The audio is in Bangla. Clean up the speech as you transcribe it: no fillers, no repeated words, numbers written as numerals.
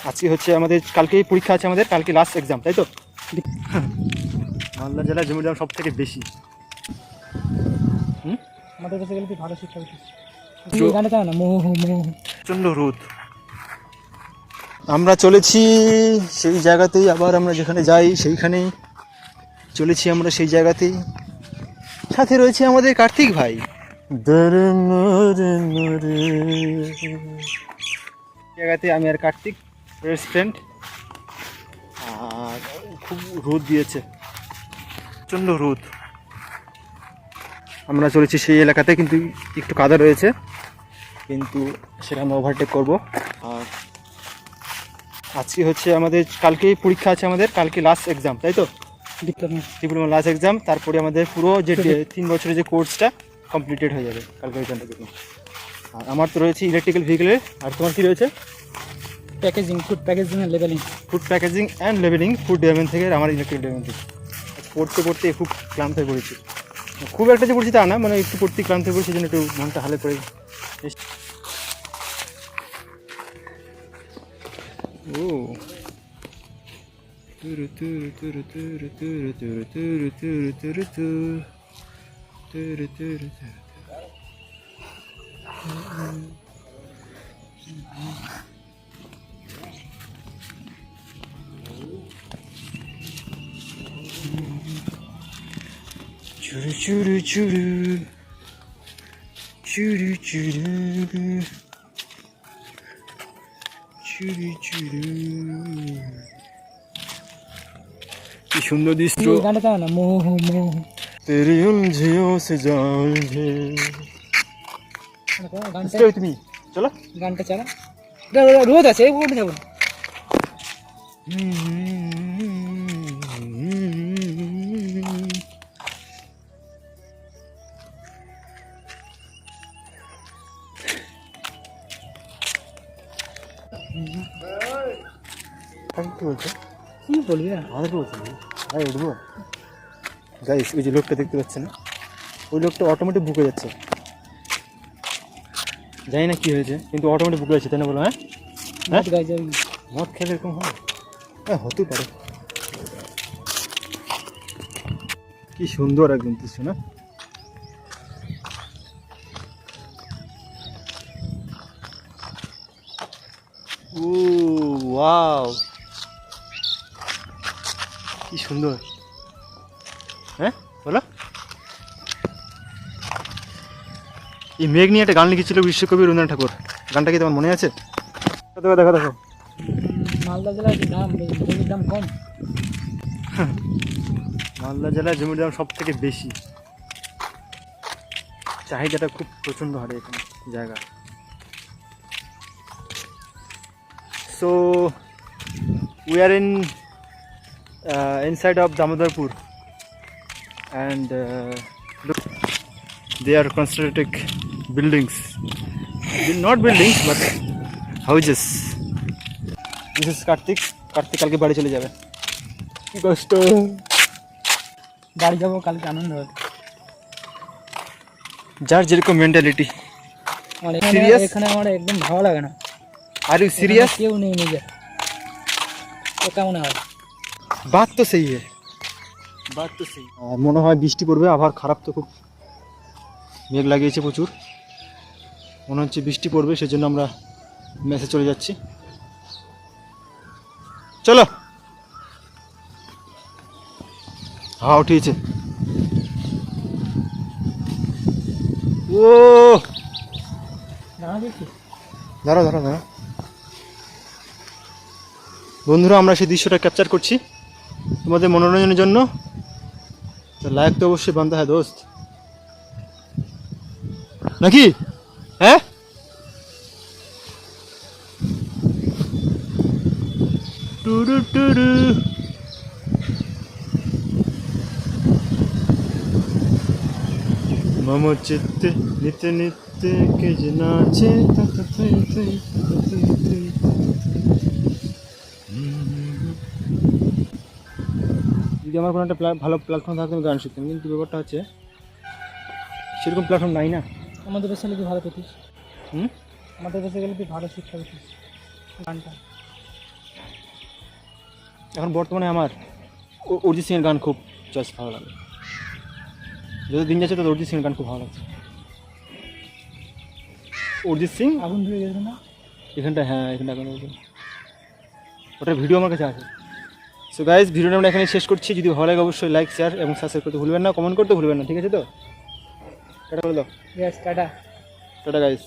আজকে হচ্ছে আমাদের কালকেই পরীক্ষা আছে, আমাদের কালকে লাস্ট এক্সাম, তাই তো? মালদা জেলায় জমির দাম সব থেকে বেশি। আমাদের কাছে গেলে তুই ভালো শিক্ষা পেতিস। এখানে তাই না, প্রচণ্ড রোদ। আমরা চলেছি সেই জায়গাতেই, আবার আমরা যেখানে যাই সেইখানেই চলেছি আমরা, সেই জায়গাতেই। সাথে রয়েছে আমাদের কার্তিক ভাই। জায়গাতে আমি আর কার্তিক বেস্ট ফ্রেন্ড। আর খুব রোদ দিয়েছে, প্রচণ্ড রোদ। আমরা চলেছি সেই এলাকাতে, কিন্তু একটু কাদা রয়েছে, কিন্তু সেটা আমরা ওভারটেক করবো। আর আজকে হচ্ছে আমাদের কালকেই পরীক্ষা আছে, আমাদের কালকে লাস্ট এক্সাম, তাই তো? Diploma last exam. তারপরে আমাদের পুরো যে 3 বছরের যে কোর্সটা কমপ্লিটেড হয়ে যাবে কালকে রেজাল্টের জন্য। আর আমার তো রয়েছে ইলেকট্রিক্যাল ভেহিকেলের। আর তোমার কী রয়েছে? Packaging, food packaging and labelling. Food packaging and labelling, food development থেকে। আমার ইলেকট্রিক্যাল ডেভেলপমেন্ট থেকে পড়তে পড়তে খুব ক্লান্ত হয়ে পড়েছি। খুব একটা যে পড়ছি তা না, মানে একটু পড়তে ক্লান্ত হয়ে পড়েছি, সেই জন্য একটু মনটা হালে করে। ও তুরু তুরু তুরু তুরু তুরু তুরু তুরু তুরু তুরু তুরু তুরু তুরু। চুরু চুরু চুরু চুরু চুরু চুরু চুরু। কি সুন্দর দৃশ্য। এখানে তাই না, তেরি উলঝিও সে জালঝে। তুমি চলো, গানটা চালা। রোদ আছে, উঠে যাবো। কি বলছো? কি বলবি? আমাদেরকে বলছি ভাই উঠবো। গাইস, ওই যে লোকটা দেখতে পাচ্ছে না, ওই লোকটা অটোমেটিক বুকে যাচ্ছে। জানি না কি হয়েছে, কিন্তু অটোমেটিক বুকে যাচ্ছে, তাই না? বলো হ্যাঁ, মদ খেলে এরকম হয়? হ্যাঁ, হতেই পারে। কি সুন্দর একদম দৃশ্য না? ও ওয়াও, কি সুন্দর। হ্যাঁ বলো। এই মেঘ নিয়ে একটা গান লিখেছিল বিশ্বকবি রবীন্দ্রনাথ ঠাকুর। গানটা কি তোমার মনে আছে? দেখো দেখো দেখো। মালদা জেলার জমির দাম কম। মালদা জেলায় জমির দাম সব থেকে বেশি। চাহিদাটা খুব প্রচণ্ড হারে এখানে জায়গা। So we are in inside of Damodarpur, and look, they are constructing buildings, not buildings but houses. This is Kartik কালকে বাড়ি চলে যাবে। কি কষ্ট। বাড়ি যাবো কালকে, আনন্দ হবে। যার যেরকম মেন্টালিটি। সিরিয়াস? এখানে আমার একদম ভালো লাগে না। Are you serious? কেউ নেই নিজে, তো কেমন হয়? বাত তো সেই है, বাত তো সেই। আর মনে হয় বৃষ্টি পড়বে, আবার খারাপ তো খুব, মেঘ লাগিয়েছে প্রচুর, মনে হচ্ছে বৃষ্টি পড়বে, সেজন্য আমরা মেসে চলে যাচ্ছি। চলো। হাওয়া উঠিয়েছে। ও দাঁড়াও দাঁড়াও দাঁড়াও বন্ধুরা, আমরা সেই দৃশ্যটা ক্যাপচার করছি তোমাদের মনোরঞ্জনের জন্য। তো লাইক তো অবশ্যই বানতে হয় দোস্ত, নাকি? হ্যাঁ, টুরু টুরু। মম চিত্তে নিতে নিতে কে যে নাচে। যদি আমার কোনো একটা ভালো প্ল্যাটফর্ম থাকতো আমি গান শিখতাম, কিন্তু ব্যাপারটা হচ্ছে সেরকম প্ল্যাটফর্ম নাই না। আমাদের কাছে গেলে তুই ভালো পেতিস। আমাদের কাছে গেলে তুই ভালো শিক্ষা পেতিস। গানটা এখন বর্তমানে আমার অরিজিৎ সিংয়ের গান খুব চয়েস ভালো লাগে। যত দিন যাচ্ছে তত অরিজিৎ সিংয়ের গান খুব ভালো লাগছে। অরিজিৎ সিং আগুন ধরে গেছে না? এখানটা, হ্যাঁ এখানটা আগুন ধরে গেছে। ওটার ভিডিও আমার কাছে আছে। সো গাইজ, ভিডিওটা আমরা এখানে শেষ করছি। যদি ভালো লাগে অবশ্যই লাইক, শেয়ার এবং সাবস্ক্রাইব করতে ভুলবেন না, কমেন্ট করতে ভুলবেন না, ঠিক আছে তো? টাটা বলে দাও। Yes, tata. Tata guys.